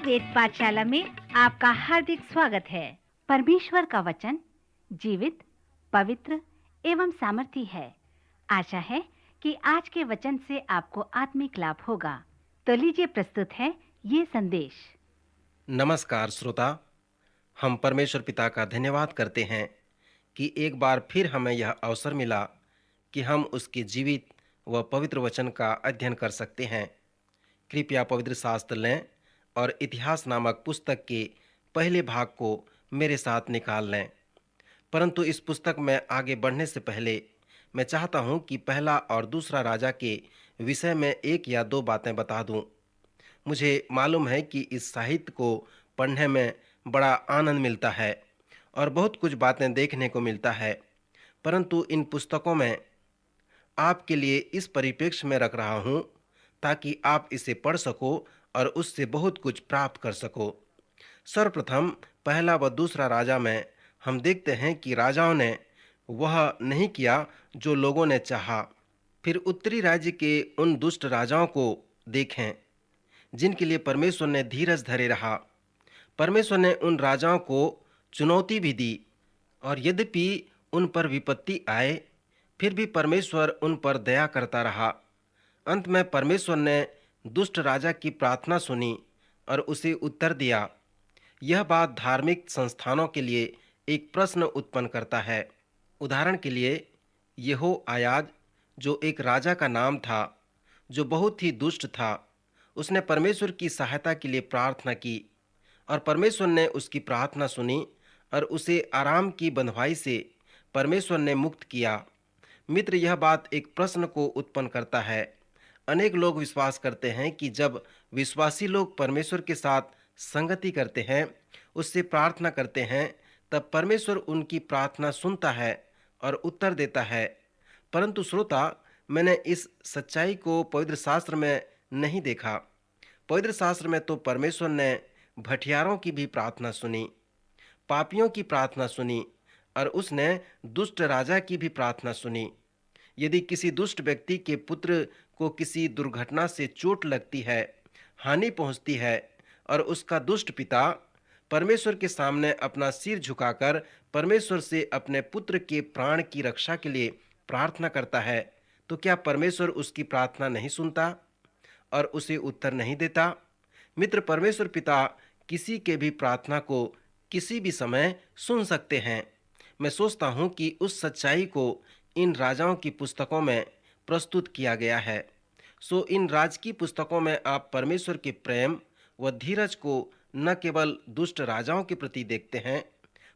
वेद पाठशाला में आपका हार्दिक स्वागत है। परमेश्वर का वचन जीवित, पवित्र एवं सामर्थी है। आशा है कि आज के वचन से आपको आत्मिक लाभ होगा। तो लीजिए प्रस्तुत है ये संदेश। नमस्कार श्रोता, हम परमेश्वर पिता का धन्यवाद करते हैं कि एक बार फिर हमें यह अवसर मिला कि हम उसके जीवित व पवित्र वचन का अध्ययन कर सकते हैं। कृपया पवित्र शास्त्र लें और इतिहास नामक पुस्तक के पहले भाग को मेरे साथ निकाल लें। परंतु इस पुस्तक में आगे बढ़ने से पहले मैं चाहता हूं कि पहला और दूसरा राजा के विषय में एक या दो बातें बता दूं। मुझे मालूम है कि इस साहित्य को पढ़ने में बड़ा आनंद मिलता है और बहुत कुछ बातें देखने को मिलता है, परंतु इन पुस्तकों में आपके लिए इस परिप्रेक्ष्य में रख रहा हूं ताकि आप इसे पढ़ सको और उससे बहुत कुछ प्राप्त कर सको। सर्वप्रथम पहला व दूसरा राजा में हम देखते हैं कि राजाओं ने वह नहीं किया जो लोगों ने चाहा। फिर उत्तरी राज्य के उन दुष्ट राजाओं को देखें जिनके लिए परमेश्वर ने धीरज धरे रहा। परमेश्वर ने उन राजाओं को चुनौती भी दी और यद्यपि उन पर विपत्ति आए फिर भी परमेश्वर उन पर दया करता रहा। अंत में परमेश्वर ने दुष्ट राजा की प्रार्थना सुनी और उसे उत्तर दिया। यह बात धार्मिक संस्थानों के लिए एक प्रश्न उत्पन्न करता है। उदाहरण के लिए यहोआयाद, जो एक राजा का नाम था, जो बहुत ही दुष्ट था, उसने परमेश्वर की सहायता के लिए प्रार्थना की और परमेश्वर ने उसकी प्रार्थना सुनी और उसे आराम की बंधुआई से परमेश्वर ने मुक्त किया। मित्र, यह बात एक प्रश्न को उत्पन्न करता है। अनेक लोग विश्वास करते हैं कि जब विश्वासी लोग परमेश्वर के साथ संगति करते हैं, उससे प्रार्थना करते हैं, तब परमेश्वर उनकी प्रार्थना सुनता है और उत्तर देता है। परंतु श्रोता, मैंने इस सच्चाई को पवित्र शास्त्र में नहीं देखा। पवित्र शास्त्र में तो परमेश्वर ने भटियारों की भी प्रार्थना सुनी, पापियों की प्रार्थना सुनी और उसने दुष्ट राजा की भी प्रार्थना सुनी। यदि किसी दुष्ट व्यक्ति के पुत्र को किसी दुर्घटना से चोट लगती है, हानि पहुंचती है और उसका दुष्ट पिता परमेश्वर के सामने अपना सिर झुकाकर परमेश्वर से अपने पुत्र के प्राण की रक्षा के लिए प्रार्थना करता है, तो क्या परमेश्वर उसकी प्रार्थना नहीं सुनता और उसे उत्तर नहीं देता? मित्र, परमेश्वर पिता किसी के भी प्रार्थना को किसी भी समय सुन सकते हैं। मैं सोचता हूं कि उस सच्चाई को इन राजाओं की पुस्तकों में प्रस्तुत किया गया है। सो इन राजकीय पुस्तकों में आप परमेश्वर के प्रेम व धीरज को न केवल दुष्ट राजाओं के प्रति देखते हैं,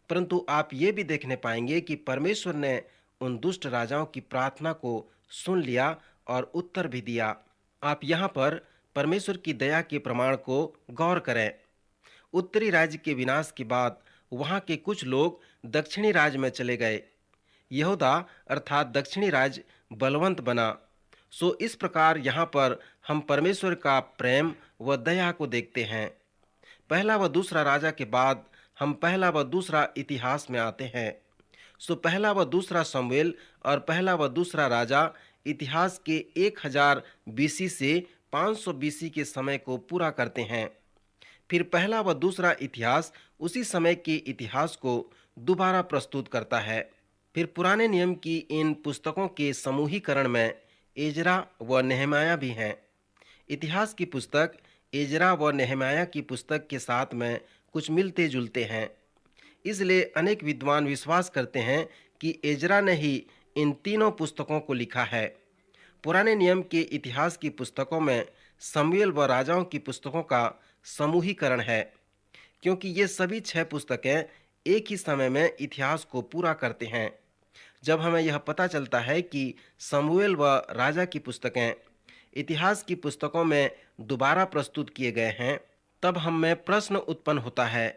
परंतु आप ये भी देखने पाएंगे कि परमेश्वर ने उन दुष्ट राजाओं की प्रार्थना को सुन लिया और उत्तर भी दिया। आप यहाँ पर परमेश्वर की दया के प्रमाण को गौर करें। उत्तरी राज्य के विनाश के बाद वहाँ के कुछ लोग दक्षिणी राज्य में चले गए। यहूदा अर्थात दक्षिणी राज्य बलवंत बना। सो इस प्रकार यहाँ पर हम परमेश्वर का प्रेम व दया को देखते हैं। पहला व दूसरा राजा के बाद हम पहला व दूसरा इतिहास में आते हैं। सो पहला व दूसरा शमूएल और पहला व दूसरा राजा इतिहास के 1000 बीसी से 500 बीसी के समय को पूरा करते हैं। फिर पहला व दूसरा इतिहास उसी समय के इतिहास को दोबारा प्रस्तुत करता है। फिर पुराने नियम की इन पुस्तकों के समूहीकरण में एजरा व नेहमाया भी हैं। इतिहास की पुस्तक एजरा व नेहमाया की पुस्तक के साथ में कुछ मिलते जुलते हैं। इसलिए अनेक विद्वान विश्वास करते हैं कि एजरा ने ही इन तीनों पुस्तकों को लिखा है। पुराने नियम के इतिहास की पुस्तकों में शमूएल व राजाओं की पुस्तकों का समूहीकरण है, क्योंकि ये सभी 6 पुस्तकें एक ही समय में इतिहास को पूरा करते हैं। जब हमें यह पता चलता है कि शमूएल व राजा की पुस्तकें इतिहास की पुस्तकों में दोबारा प्रस्तुत किए गए हैं, तब हम में प्रश्न उत्पन्न होता है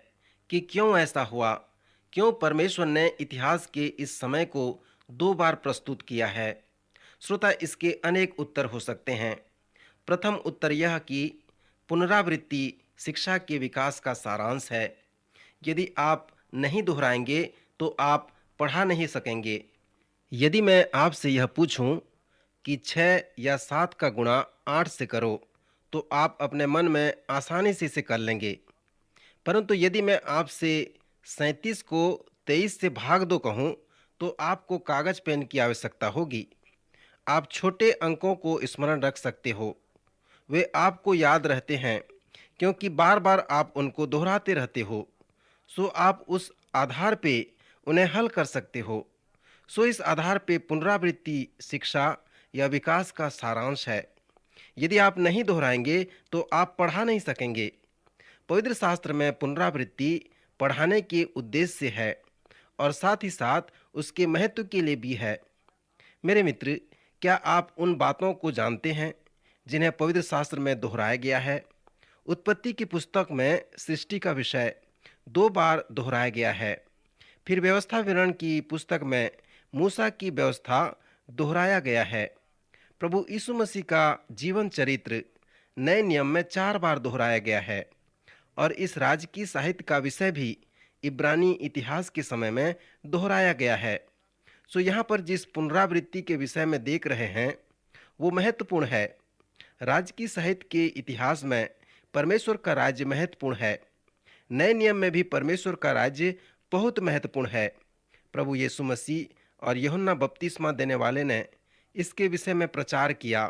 कि क्यों ऐसा हुआ? क्यों परमेश्वर ने इतिहास के इस समय को 2 बार प्रस्तुत किया है? श्रोता, इसके अनेक उत्तर हो सकते हैं। प्रथम उत्तर यह कि पुनरावृत्ति शिक्षा के विकास का सारांश है। यदि आप नहीं दोहराएंगे तो आप पढ़ा नहीं सकेंगे। यदि मैं आपसे यह पूछूं कि 6 या 7 का गुणा 8 से करो, तो आप अपने मन में आसानी से इसे कर लेंगे। परंतु यदि मैं आपसे 37 को 23 से भाग दो कहूँ, तो आपको कागज पेन की आवश्यकता होगी। आप छोटे अंकों को स्मरण रख सकते हो। वे आपको याद रहते हैं क्योंकि बार बार आप उनको दोहराते रहते हो। सो आप उस आधार पे उन्हें हल कर सकते हो। सो इस आधार पे पुनरावृत्ति शिक्षा या विकास का सारांश है। यदि आप नहीं दोहराएंगे तो आप पढ़ा नहीं सकेंगे। पवित्र शास्त्र में पुनरावृत्ति पढ़ाने के उद्देश्य से है और साथ ही साथ उसके महत्व के लिए भी है। मेरे मित्र, क्या आप उन बातों को जानते हैं जिन्हें पवित्र शास्त्र में दोहराया गया है? उत्पत्ति की पुस्तक में सृष्टि का विषय 2 बार दोहराया गया है। फिर व्यवस्था विवरण की पुस्तक में मूसा की व्यवस्था दोहराया गया है। प्रभु यीशु मसीह का जीवन चरित्र नए नियम में 4 बार दोहराया गया है और इस राजकीय साहित्य का विषय भी इब्रानी इतिहास के समय में दोहराया गया है। सो यहाँ पर जिस पुनरावृत्ति के विषय में देख रहे हैं वो महत्वपूर्ण है। राजकीय साहित्य के इतिहास में परमेश्वर का राज्य महत्वपूर्ण है। नए नियम में भी परमेश्वर का राज्य बहुत महत्वपूर्ण है। प्रभु यीशु मसीह और यूहन्ना बपतिस्मा देने वाले ने इसके विषय में प्रचार किया।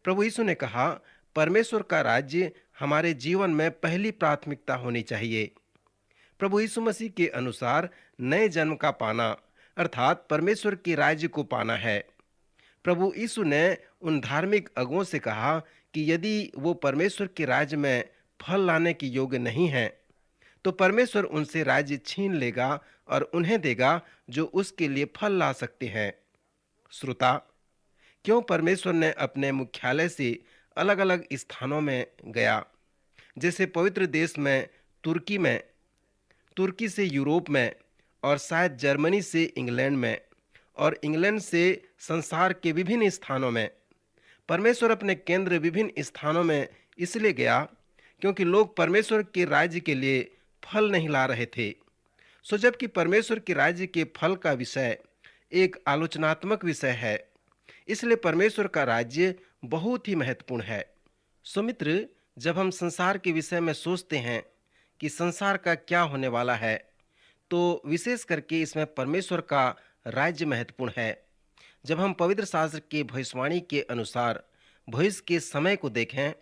प्रभु यीशु ने कहा, परमेश्वर का राज्य हमारे जीवन में पहली प्राथमिकता होनी चाहिए। प्रभु यीशु मसीह के अनुसार नए जन्म का पाना अर्थात परमेश्वर के राज्य को पाना है। प्रभु यीशु ने उन धार्मिक अगुओं से कहा कि यदि वो परमेश्वर के राज्य में फल लाने के योग्य नहीं हैं, तो परमेश्वर उनसे राज्य छीन लेगा और उन्हें देगा जो उसके लिए फल ला सकते हैं। श्रोता, क्यों परमेश्वर ने अपने मुख्यालय से अलग अलग स्थानों में गया, जैसे पवित्र देश में, तुर्की से यूरोप में, और शायद जर्मनी से इंग्लैंड में, और इंग्लैंड से संसार के विभिन्न स्थानों में? परमेश्वर अपने केंद्र विभिन्न स्थानों में इसलिए गया क्योंकि लोग परमेश्वर के राज्य के लिए फल नहीं ला रहे थे। सो जबकि परमेश्वर के राज्य के फल का विषय एक आलोचनात्मक विषय है, इसलिए परमेश्वर का राज्य बहुत ही महत्वपूर्ण है। सो मित्र, जब हम संसार के विषय में सोचते हैं कि संसार का क्या होने वाला है, तो विशेष करके इसमें परमेश्वर का राज्य महत्वपूर्ण है। जब हम पवित्र शास्त्र के भविष्यवाणी के अनुसार भविष्य के समय को देखें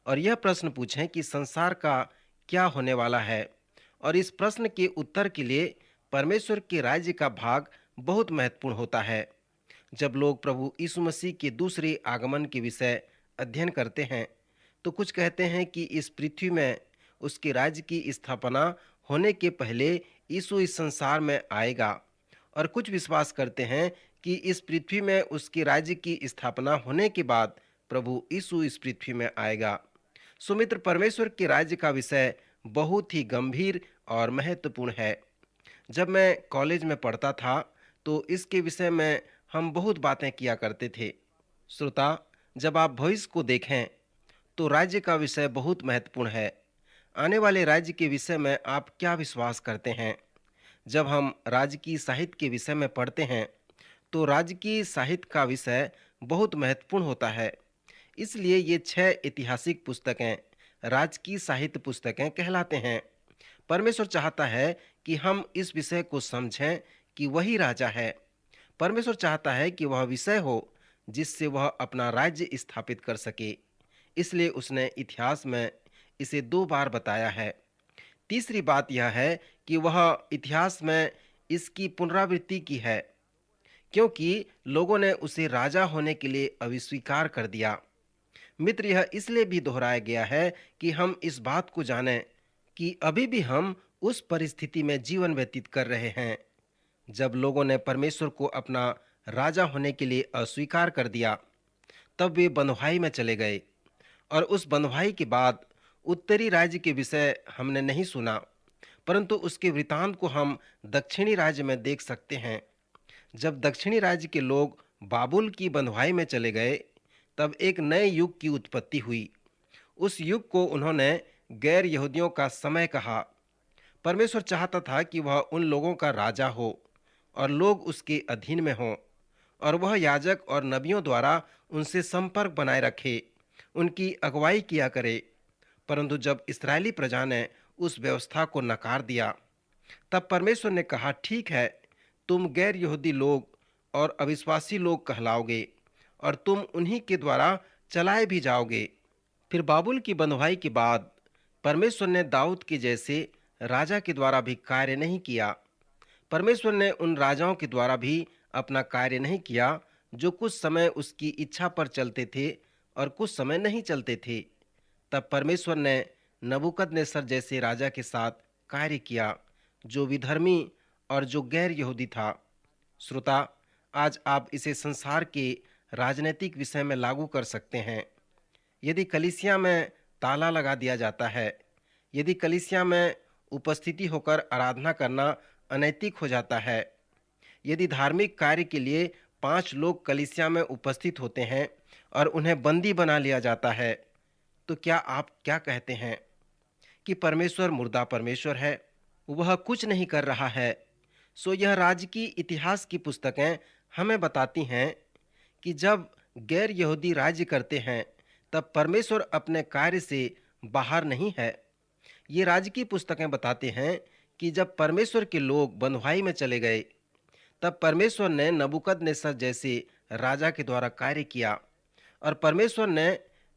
और यह प्रश्न पूछें कि संसार का क्या होने वाला है, और इस प्रश्न के उत्तर के लिए परमेश्वर के राज्य का भाग बहुत महत्वपूर्ण होता है। जब लोग प्रभु यीशु मसीह के दूसरे आगमन के विषय अध्ययन करते हैं, तो कुछ कहते हैं कि इस पृथ्वी में उसके राज्य की स्थापना होने के पहले यीशु इस संसार में आएगा, और कुछ विश्वास करते हैं कि इस पृथ्वी में उसके राज्य की स्थापना होने के बाद प्रभु यीशु इस पृथ्वी में आएगा। सुमित्र, परमेश्वर के राज्य का विषय बहुत ही गंभीर और महत्वपूर्ण है। जब मैं कॉलेज में पढ़ता था तो इसके विषय में हम बहुत बातें किया करते थे। श्रोता, जब आप भविष्य को देखें तो राज्य का विषय बहुत महत्वपूर्ण है। आने वाले राज्य के विषय में आप क्या विश्वास करते हैं? जब हम राजकीय साहित्य के विषय में पढ़ते हैं तो राजकीय साहित्य का विषय बहुत महत्वपूर्ण होता है। इसलिए ये 6 ऐतिहासिक पुस्तकें राजकीय साहित्य पुस्तकें कहलाते हैं। परमेश्वर चाहता है कि हम इस विषय को समझें कि वही राजा है। परमेश्वर चाहता है कि वह विषय हो जिससे वह अपना राज्य स्थापित कर सके। इसलिए उसने इतिहास में इसे 2 बार बताया है। तीसरी बात यह है कि वह इतिहास में इसकी पुनरावृत्ति की है, क्योंकि लोगों ने उसे राजा होने के लिए अस्वीकार कर दिया। मित्र, यह इसलिए भी दोहराया गया है कि हम इस बात को जानें कि अभी भी हम उस परिस्थिति में जीवन व्यतीत कर रहे हैं जब लोगों ने परमेश्वर को अपना राजा होने के लिए अस्वीकार कर दिया। तब वे बंधुआई में चले गए, और उस बंधुआई के बाद उत्तरी राज्य के विषय हमने नहीं सुना, परंतु उसके वृतांत को हम दक्षिणी राज्य में देख सकते हैं। जब दक्षिणी राज्य के लोग बाबुल की बंधुआई में चले गए, तब एक नए युग की उत्पत्ति हुई। उस युग को उन्होंने गैर यहूदियों का समय कहा। परमेश्वर चाहता था कि वह उन लोगों का राजा हो और लोग उसके अधीन में हों, और वह याजक और नबियों द्वारा उनसे संपर्क बनाए रखे, उनकी अगुवाई किया करे। परंतु जब इस्राएली प्रजा ने उस व्यवस्था को नकार दिया। तब परमेश्वर ने कहा, ठीक है, तुम गैर यहूदी लोग और अविश्वासी लोग कहलाओगे और तुम उन्हीं के द्वारा चलाए भी जाओगे। फिर बाबुल की बंधुआई के बाद परमेश्वर ने दाऊद के जैसे राजा के द्वारा भी कार्य नहीं किया। परमेश्वर ने उन राजाओं के द्वारा भी अपना कार्य नहीं किया जो कुछ समय उसकी इच्छा पर चलते थे और कुछ समय नहीं चलते थे। तब परमेश्वर ने नबूकदनेस्सर जैसे राजा के साथ कार्य किया जो विधर्मी और जो गैर यहूदी था। श्रोता, आज आप इसे संसार के राजनीतिक विषय में लागू कर सकते हैं। यदि कलीसिया में ताला लगा दिया जाता है, यदि कलीसिया में उपस्थिति होकर आराधना करना अनैतिक हो जाता है, यदि धार्मिक कार्य के लिए 5 लोग कलीसिया में उपस्थित होते हैं और उन्हें बंदी बना लिया जाता है, तो क्या आप क्या कहते हैं कि परमेश्वर मुर्दा परमेश्वर है, वह कुछ नहीं कर रहा है? सो यह राजकीय इतिहास की पुस्तकें हमें बताती हैं कि जब गैर यहूदी राज्य करते हैं तब परमेश्वर अपने कार्य से बाहर नहीं है। ये राजकीय पुस्तकें बताते हैं कि जब परमेश्वर के लोग बंधुआई में चले गए तब परमेश्वर ने नबूकदनेस्सर जैसे राजा के द्वारा कार्य किया और परमेश्वर ने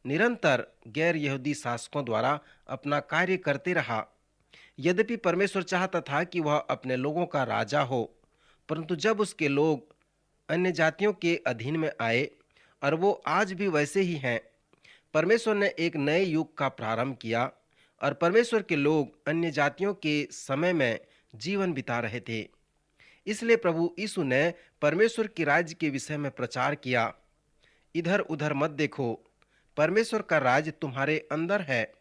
निरंतर गैर यहूदी शासकों द्वारा अपना कार्य करते रहा। यद्यपि परमेश्वर चाहता था कि वह अपने लोगों का राजा हो, परंतु जब उसके लोग अन्य जातियों के अधीन में आए, और वो आज भी वैसे ही हैं, परमेश्वर ने एक नए युग का प्रारंभ किया और परमेश्वर के लोग अन्य जातियों के समय में जीवन बिता रहे थे। इसलिए प्रभु यीशु ने परमेश्वर के राज्य के विषय में प्रचार किया। इधर उधर मत देखो, परमेश्वर का राज्य तुम्हारे अंदर है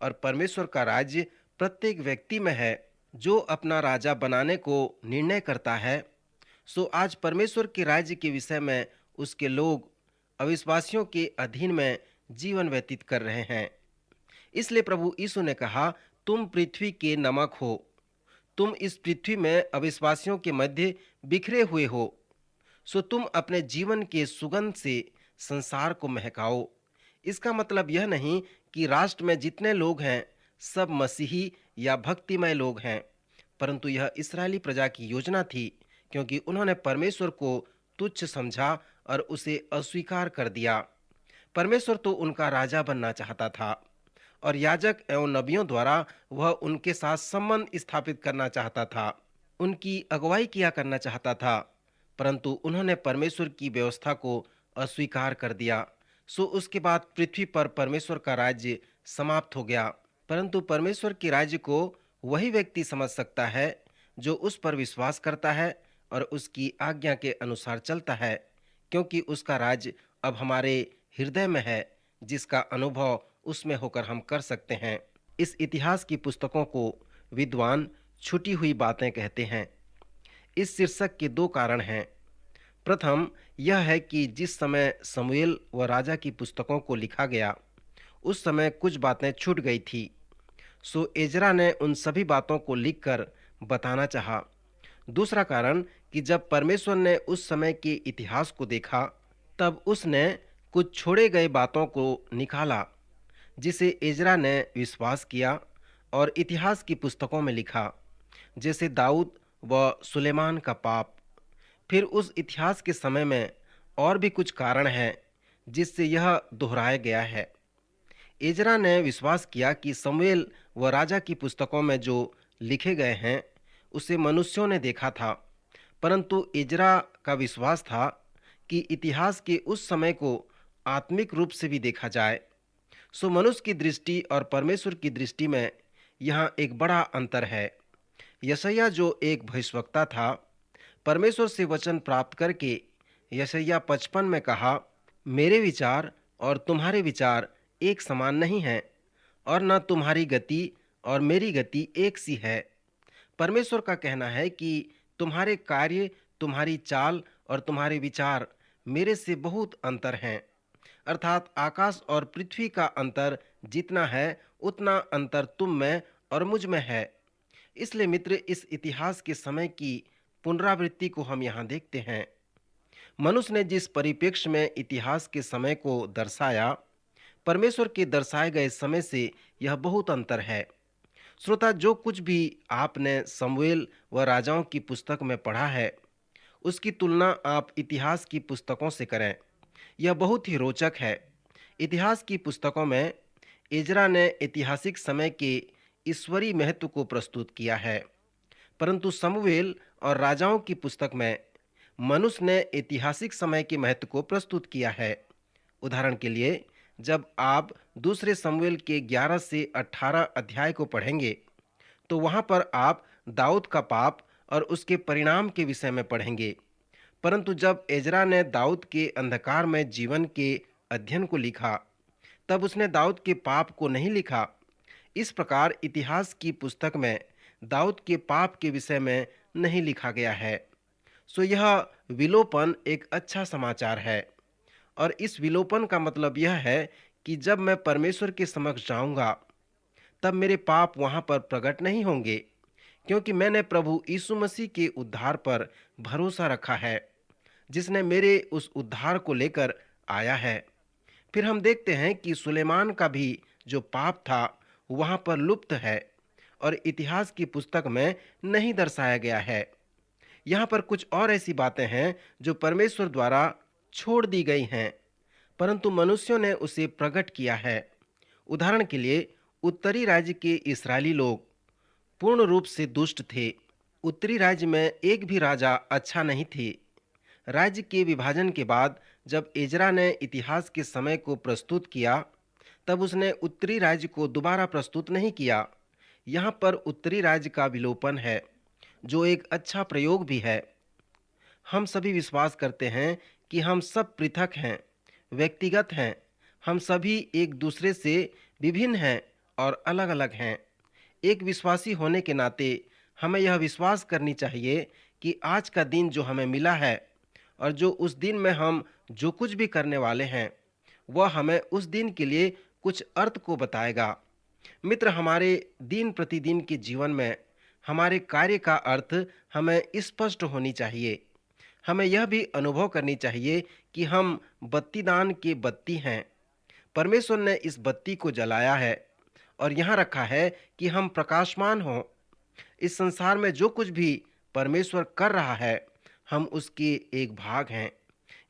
और परमेश्वर का राज्य प्रत्येक व्यक्ति में है जो अपना राजा बनाने को निर्णय करता है। सो आज परमेश्वर के राज्य के विषय में उसके लोग अविश्वासियों के अधीन में जीवन व्यतीत कर रहे हैं। इसलिए प्रभु यीशु ने कहा, तुम पृथ्वी के नमक हो, तुम इस पृथ्वी में अविश्वासियों के मध्य बिखरे हुए हो, सो तुम अपने जीवन के सुगंध से संसार को महकाओ। इसका मतलब यह नहीं कि राष्ट्र में जितने लोग हैं सब मसीही या भक्तिमय लोग हैं, परंतु यह इस्राएली प्रजा की योजना थी, क्योंकि उन्होंने परमेश्वर को तुच्छ समझा और उसे अस्वीकार कर दिया। परमेश्वर तो उनका राजा बनना चाहता था और याजक एवं नबियों द्वारा वह उनके साथ संबंध स्थापित करना चाहता था, उनकी अगुवाई किया करना चाहता था, परंतु उन्होंने परमेश्वर की व्यवस्था को अस्वीकार कर दिया। सो उसके बाद पृथ्वी पर परमेश्वर का राज्य समाप्त हो गया। परंतु परमेश्वर के राज्य को वही व्यक्ति समझ सकता है जो उस पर विश्वास करता है और उसकी आज्ञा के अनुसार चलता है, क्योंकि उसका राज्य अब हमारे हृदय में है, जिसका अनुभव उसमें होकर हम कर सकते हैं। इस इतिहास की पुस्तकों को विद्वान छुटी हुई बातें कहते हैं। इस शीर्षक के 2 कारण हैं। प्रथम यह है कि जिस समय शमूएल व राजा की पुस्तकों को लिखा गया उस समय कुछ बातें छूट गई थी, सो एजरा ने उन सभी बातों को लिखकर बताना चाहा। दूसरा कारण कि जब परमेश्वर ने उस समय के इतिहास को देखा तब उसने कुछ छोड़े गए बातों को निकाला, जिसे एजरा ने विश्वास किया और इतिहास की पुस्तकों में लिखा, जैसे दाऊद व सुलेमान का पाप। फिर उस इतिहास के समय में और भी कुछ कारण हैं जिससे यह दोहराया गया है। एजरा ने विश्वास किया कि शमूएल व राजा की पुस्तकों में जो लिखे गए हैं उसे मनुष्यों ने देखा था, परंतु एजरा का विश्वास था कि इतिहास के उस समय को आत्मिक रूप से भी देखा जाए। सो मनुष्य की दृष्टि और परमेश्वर की दृष्टि में यहाँ एक बड़ा अंतर है। यशायाह जो एक भविष्यवक्ता था, परमेश्वर से वचन प्राप्त करके यशायाह 55 में कहा, मेरे विचार और तुम्हारे विचार एक समान नहीं हैं और न तुम्हारी गति और मेरी गति एक सी है। परमेश्वर का कहना है कि तुम्हारे कार्य, तुम्हारी चाल और तुम्हारे विचार मेरे से बहुत अंतर हैं। अर्थात आकाश और पृथ्वी का अंतर जितना है उतना अंतर तुम में और मुझ में है। इसलिए मित्र, इस इतिहास के समय की पुनरावृत्ति को हम यहाँ देखते हैं। मनुष्य ने जिस परिप्रेक्ष्य में इतिहास के समय को दर्शाया, परमेश्वर के दर्शाए गए समय से यह बहुत अंतर है। श्रोता, जो कुछ भी आपने समूएल व राजाओं की पुस्तक में पढ़ा है, उसकी तुलना आप इतिहास की पुस्तकों से करें। यह बहुत ही रोचक है। इतिहास की पुस्तकों में एजरा ने ऐतिहासिक समय के ईश्वरीय महत्व को प्रस्तुत किया है, परंतु समूएल और राजाओं की पुस्तक में मनुष्य ने ऐतिहासिक समय के महत्व को प्रस्तुत किया है। उदाहरण के लिए, जब आप दूसरे समूएल के 11 से 18 अध्याय को पढ़ेंगे, तो वहां पर आप दाऊद का पाप और उसके परिणाम के विषय में पढ़ेंगे। परंतु जब एजरा ने दाऊद के अंधकार में जीवन के अध्ययन को लिखा, तब उसने दाऊद के पाप को नहीं लिखा। इस प्रकार इतिहास की पुस्तक में दाऊद के पाप के विषय में नहीं लिखा गया है। सो यह विलोपन एक अच्छा समाचार है, और इस विलोपन का मतलब यह है कि जब मैं परमेश्वर के समक्ष जाऊंगा, तब मेरे पाप वहां पर प्रकट नहीं होंगे, क्योंकि मैंने प्रभु यीशु मसीह के उद्धार पर भरोसा रखा है, जिसने मेरे उस उद्धार को लेकर आया है। फिर हम देखते हैं कि सुलेमान का भी जो पाप था वहां पर लुप्त है और इतिहास की पुस्तक में नहीं दर्शाया गया है। यहाँ पर कुछ और ऐसी बातें हैं जो परमेश्वर द्वारा छोड़ दी गई हैं, परंतु मनुष्यों ने उसे प्रकट किया है। उदाहरण के लिए, उत्तरी राज्य के इस्राएली लोग पूर्ण रूप से दुष्ट थे। उत्तरी राज्य में एक भी राजा अच्छा नहीं थे। राज्य के विभाजन के बाद जब एजरा ने इतिहास के समय को प्रस्तुत किया, तब उसने उत्तरी राज्य को दोबारा प्रस्तुत नहीं किया। यहाँ पर उत्तरी राज्य का विलोपन है, जो एक अच्छा प्रयोग भी है। हम सभी विश्वास करते हैं कि हम सब पृथक हैं, व्यक्तिगत हैं। हम सभी एक दूसरे से विभिन्न हैं और अलग अलग हैं। एक विश्वासी होने के नाते हमें यह विश्वास करनी चाहिए कि आज का दिन जो हमें मिला है और जो उस दिन में हम जो कुछ भी करने वाले हैं, वह हमें उस दिन के लिए कुछ अर्थ को बताएगा। मित्र, हमारे दिन प्रतिदिन के जीवन में हमारे कार्य का अर्थ हमें स्पष्ट होनी चाहिए। हमें यह भी अनुभव करनी चाहिए कि हम बत्तीदान के बत्ती हैं। परमेश्वर ने इस बत्ती को जलाया है और यहाँ रखा है कि हम प्रकाशमान हों। इस संसार में जो कुछ भी परमेश्वर कर रहा है, हम उसके एक भाग हैं।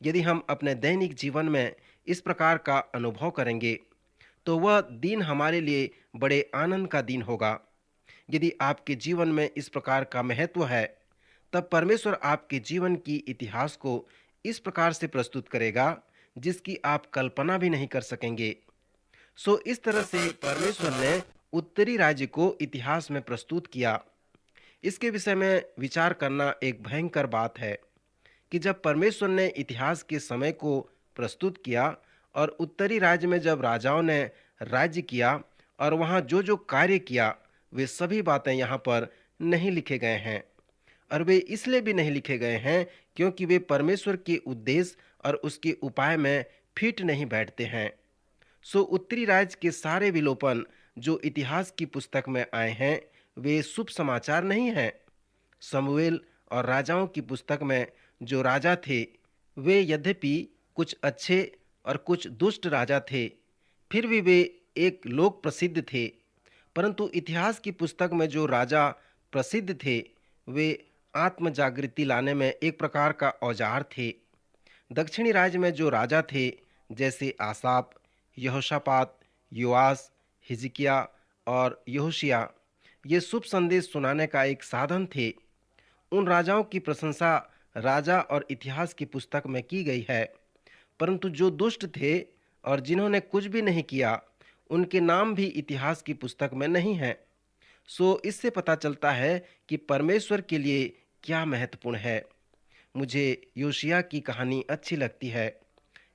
यदि हम अपने दैनिक जीवन में इस प्रकार का अनुभव करेंगे, तो वह दिन हमारे लिए बड़े आनंद का दिन होगा। यदि आपके जीवन में इस प्रकार का महत्व है, तब परमेश्वर आपके जीवन की इतिहास को इस प्रकार से प्रस्तुत करेगा जिसकी आप कल्पना भी नहीं कर सकेंगे। सो इस तरह से परमेश्वर ने उत्तरी राज्य को इतिहास में प्रस्तुत किया। इसके विषय में विचार करना एक भयंकर बात है कि जब परमेश्वर ने इतिहास के समय को प्रस्तुत किया और उत्तरी राज्य में जब राजाओं ने राज्य किया और वहाँ जो जो कार्य किया, वे सभी बातें यहाँ पर नहीं लिखे गए हैं। और वे इसलिए भी नहीं लिखे गए हैं क्योंकि वे परमेश्वर के उद्देश्य और उसके उपाय में फिट नहीं बैठते हैं। सो उत्तरी राज्य के सारे विलोपन जो इतिहास की पुस्तक में आए हैं, वे शुभ समाचार नहीं हैं। समूएल और राजाओं की पुस्तक में जो राजा थे, वे यद्यपि कुछ अच्छे और कुछ दुष्ट राजा थे, फिर भी वे एक लोक प्रसिद्ध थे। परंतु इतिहास की पुस्तक में जो राजा प्रसिद्ध थे, वे आत्म जागृति लाने में एक प्रकार का औजार थे। दक्षिणी राज्य में जो राजा थे, जैसे आसाप, यहोशापात, योआस, हिजकिया और यहोशिया, ये शुभ संदेश सुनाने का एक साधन थे। उन राजाओं की प्रशंसा राजा और इतिहास की पुस्तक में की गई है, परंतु जो दुष्ट थे और जिन्होंने कुछ भी नहीं किया, उनके नाम भी इतिहास की पुस्तक में नहीं हैं। सो इससे पता चलता है कि परमेश्वर के लिए क्या महत्वपूर्ण है। मुझे योशिया की कहानी अच्छी लगती है।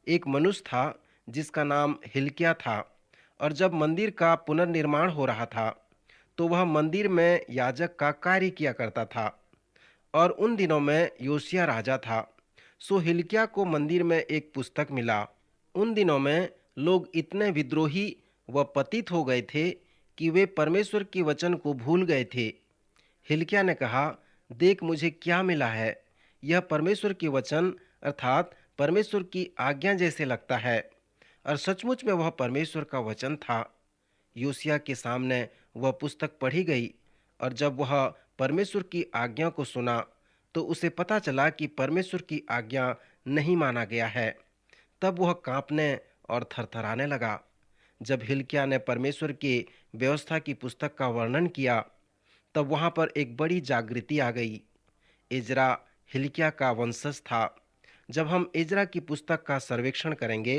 एक मनुष्य था जिसका नाम हिल्किय्याह था, और जब मंदिर का पुनर्निर्माण हो रहा था, तो वह मंदिर में याजक का कार्य किया करता था। और उन दिनों में योशिय्याह राजा था। सो हिल्किय्याह को मंदिर में एक पुस्तक मिला। उन दिनों में लोग इतने विद्रोही व पतित हो गए थे कि वे परमेश्वर के वचन को भूल गए थे। हिल्किय्याह ने कहा, देख मुझे क्या मिला है। यह परमेश्वर के वचन अर्थात परमेश्वर की आज्ञा जैसे लगता है। और सचमुच में वह परमेश्वर का वचन था। योशिय्याह के सामने वह पुस्तक पढ़ी गई और जब वह परमेश्वर की आज्ञा को सुना तो उसे पता चला कि परमेश्वर की आज्ञा नहीं माना गया है। तब वह कांपने और थरथराने लगा। जब हिल्किय्याह ने परमेश्वर की व्यवस्था की पुस्तक का वर्णन किया तब वहां पर एक बड़ी जागृति आ गई। एजरा हिल्किय्याह का वंशज था। जब हम एजरा की पुस्तक का सर्वेक्षण करेंगे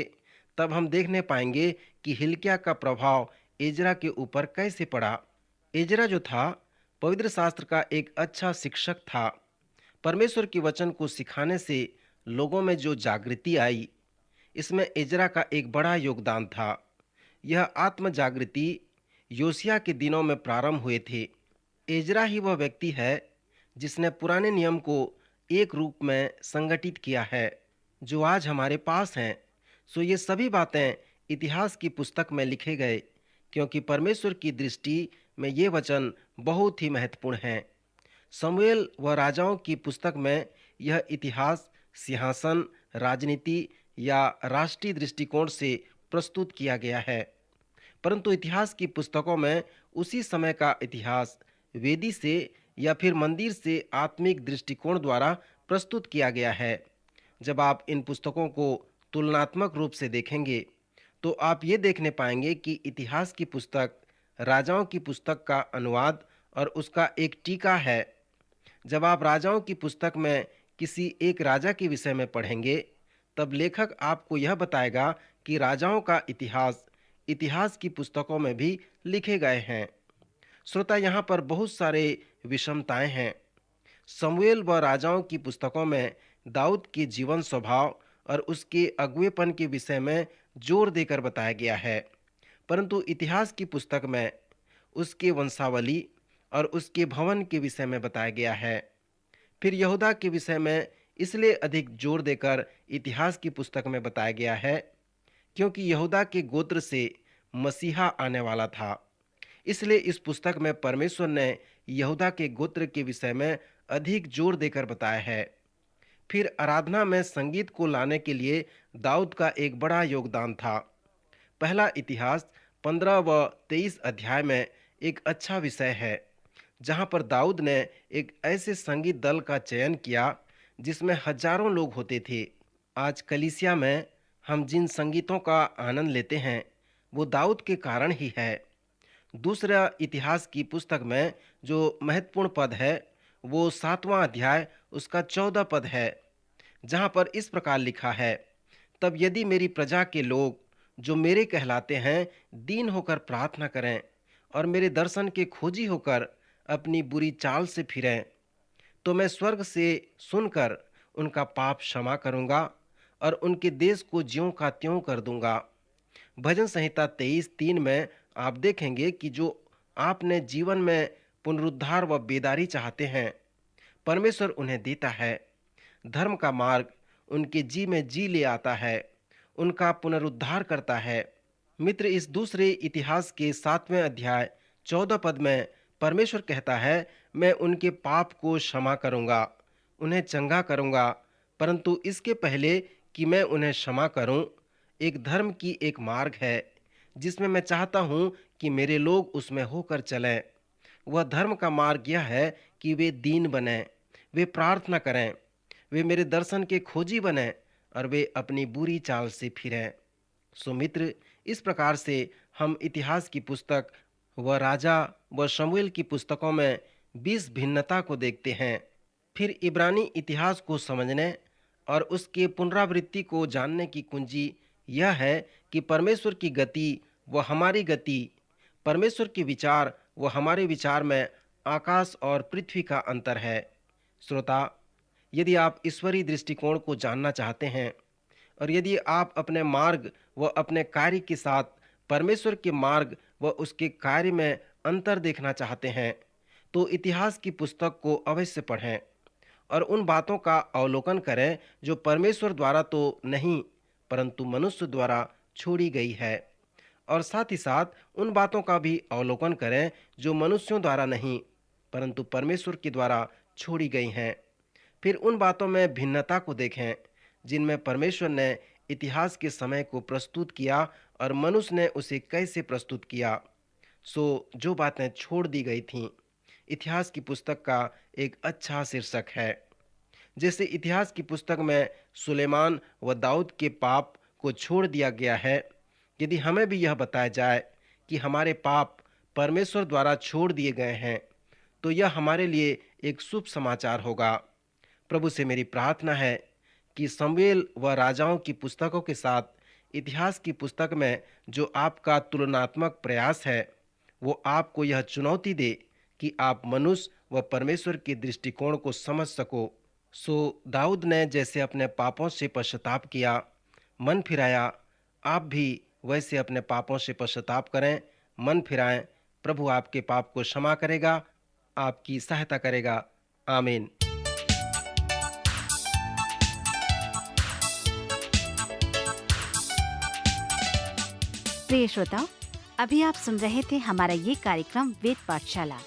तब हम देखने पाएंगे कि हिल्किय्याह का प्रभाव एजरा के ऊपर कैसे पड़ा। एजरा जो था पवित्र शास्त्र का एक अच्छा शिक्षक था। परमेश्वर के वचन को सिखाने से लोगों में जो जागृति आई, इसमें एजरा का एक बड़ा योगदान था। यह आत्म जागृति योशिय्याह के दिनों में प्रारंभ हुए थे। एजरा ही वह व्यक्ति है जिसने पुराने नियम को एक रूप में संगठित किया है जो आज हमारे पास हैं। सो ये सभी बातें इतिहास की पुस्तक में लिखे गए क्योंकि परमेश्वर की दृष्टि में ये वचन बहुत ही महत्वपूर्ण हैं। शमूएल व राजाओं की पुस्तक में यह इतिहास सिंहासन, राजनीति या राष्ट्रीय दृष्टिकोण से प्रस्तुत किया गया है, परंतु इतिहास की पुस्तकों में उसी समय का इतिहास वेदी से या फिर मंदिर से आत्मिक दृष्टिकोण द्वारा प्रस्तुत किया गया है। जब आप इन पुस्तकों को तुलनात्मक रूप से देखेंगे तो आप ये देखने पाएंगे कि इतिहास की पुस्तक राजाओं की पुस्तक का अनुवाद और उसका एक टीका है। जब आप राजाओं की पुस्तक में किसी एक राजा के विषय में पढ़ेंगे तब लेखक आपको यह बताएगा कि राजाओं का इतिहास की पुस्तकों में भी लिखे गए हैं। श्रोता, यहाँ पर बहुत सारे विषमताएं हैं। शमूएल व राजाओं की पुस्तकों में दाऊद के जीवन स्वभाव और उसके अगुवेपन के विषय में जोर देकर बताया गया है, परंतु इतिहास की पुस्तक में उसके वंशावली और उसके भवन के विषय में बताया गया है। फिर यहूदा के विषय में इसलिए अधिक जोर देकर इतिहास की पुस्तक में बताया गया है क्योंकि यहूदा के गोत्र से मसीहा आने वाला था। इसलिए इस पुस्तक में परमेश्वर ने यहूदा के गोत्र के विषय में अधिक जोर देकर बताया है। फिर आराधना में संगीत को लाने के लिए दाऊद का एक बड़ा योगदान था। पहला इतिहास 15 व 23 अध्याय में एक अच्छा विषय है जहां पर दाऊद ने एक ऐसे संगीत दल का चयन किया जिसमें हजारों लोग होते थे। आज कलीसिया में हम जिन संगीतों का आनंद लेते हैं वो दाऊद के कारण ही है। दूसरा इतिहास की पुस्तक में जो महत्वपूर्ण पद है वो 7वां अध्याय उसका 14 पद है जहां पर इस प्रकार लिखा है, तब यदि मेरी प्रजा के लोग जो मेरे कहलाते हैं दीन होकर प्रार्थना करें और मेरे दर्शन के खोजी होकर अपनी बुरी चाल से फिरें तो मैं स्वर्ग से सुनकर उनका पाप क्षमा करूंगा और उनके देश को ज्यों का त्यों कर दूंगा। भजन संहिता 23:3 में आप देखेंगे कि जो आपने जीवन में पुनरुद्धार व बेदारी चाहते हैं परमेश्वर उन्हें देता है। धर्म का मार्ग उनके जी में जी ले आता है, उनका पुनरुद्धार करता है। मित्र, इस दूसरे इतिहास के 7वें अध्याय 14 पद में परमेश्वर कहता है, मैं उनके पाप को क्षमा करूंगा, उन्हें चंगा करूंगा, परंतु इसके पहले कि मैं उन्हें क्षमा करूं, एक धर्म की एक मार्ग है जिसमें मैं चाहता हूं कि मेरे लोग उसमें होकर चलें। वह धर्म का मार्ग यह है कि वे दीन बने, वे प्रार्थना करें, वे मेरे दर्शन के खोजी बने और वे अपनी बुरी चाल से फिरें। सो मित्र, इस प्रकार से हम इतिहास की पुस्तक व राजा व शमूएल की पुस्तकों में 20 भिन्नता को देखते हैं। फिर इब्रानी इतिहास को समझने और उसके पुनरावृत्ति को जानने की कुंजी यह है कि परमेश्वर की गति व हमारी गति, परमेश्वर के विचार व हमारे विचार में आकाश और पृथ्वी का अंतर है। श्रोता, यदि आप ईश्वरीय दृष्टिकोण को जानना चाहते हैं और यदि आप अपने मार्ग व अपने कार्य के साथ परमेश्वर के मार्ग व उसके कार्य में अंतर देखना चाहते हैं तो इतिहास की पुस्तक को अवश्य पढ़ें और उन बातों का अवलोकन करें जो परमेश्वर द्वारा तो नहीं परंतु मनुष्य द्वारा छोड़ी गई है, और साथ ही साथ उन बातों का भी अवलोकन करें जो मनुष्यों द्वारा नहीं परंतु परमेश्वर के द्वारा छोड़ी गई हैं। फिर उन बातों में भिन्नता को देखें जिनमें परमेश्वर ने इतिहास के समय को प्रस्तुत किया और मनुष्य ने उसे कैसे प्रस्तुत किया। सो जो बातें छोड़ दी गई थीं, इतिहास की पुस्तक का एक अच्छा शीर्षक है। जैसे इतिहास की पुस्तक में सुलेमान व दाऊद के पाप को छोड़ दिया गया है, यदि हमें भी यह बताया जाए कि हमारे पाप परमेश्वर द्वारा छोड़ दिए गए हैं, तो यह हमारे लिए एक शुभ समाचार होगा। प्रभु से मेरी प्रार्थना है कि शमूएल व राजाओं की पुस्तकों के साथ इतिहास की पुस्तक में जो आपका तुलनात्मक प्रयास है, वो आपको यह चुनौती दे कि आप मनुष्य व परमेश्वर के दृष्टिकोण को समझ सको। दाऊद ने जैसे अपने पापों से पश्चाताप किया, मन फिराया, आप भी वैसे अपने पापों से पश्चाताप करें, मन फिराएं। प्रभु आपके पाप को क्षमा करेगा, आपकी सहायता करेगा। आमीन। प्रिय श्रोताओं, अभी आप सुन रहे थे हमारा ये कार्यक्रम वेद पाठशाला।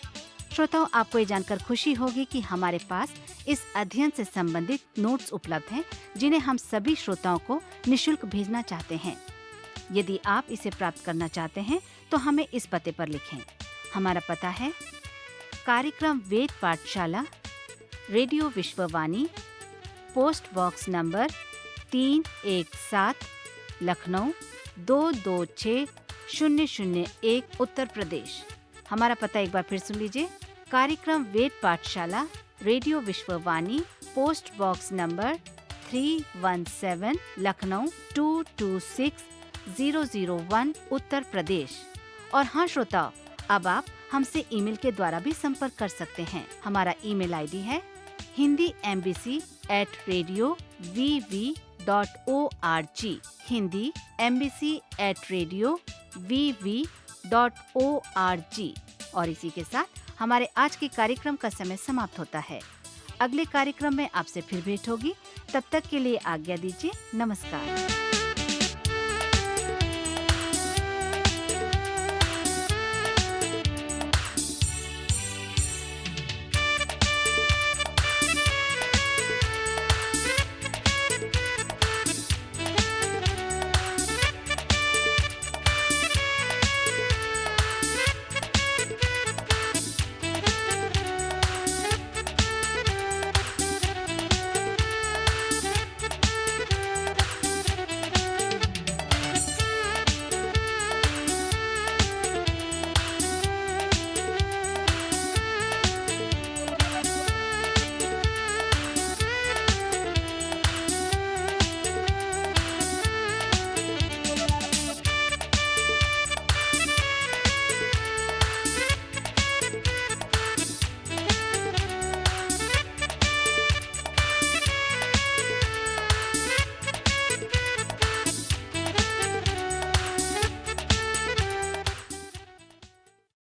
श्रोताओं, आपको ये जानकर खुशी होगी कि हमारे पास इस अध्ययन से संबंधित नोट्स उपलब्ध हैं, जिन्हें हम सभी श्रोताओं को निशुल्क भेजना चाहते हैं। यदि आप इसे प्राप्त करना चाहते हैं तो हमें इस पते पर लिखें। हमारा पता है कार्यक्रम Ved Pathshala, radio Vishwavani, post box number 317, Lucknow 226001, Uttar Pradesh. हमारा पता एक बार फिर सुन लीजिए। कार्यक्रम Ved Pathshala, radio Vishwavani, post box number 317, Lucknow 226001, Uttar Pradesh. और हाँ श्रोताओ, अब आप हमसे ईमेल के द्वारा भी संपर्क कर सकते हैं। हमारा ईमेल आईडी है hindiembassy@radiovv.org, hindiembassy@radiovv.org। और इसी के साथ हमारे आज के कार्यक्रम का समय समाप्त होता है। अगले कार्यक्रम में आपसे फिर भेंट होगी। तब तक के लिए आज्ञा दीजिए। नमस्कार।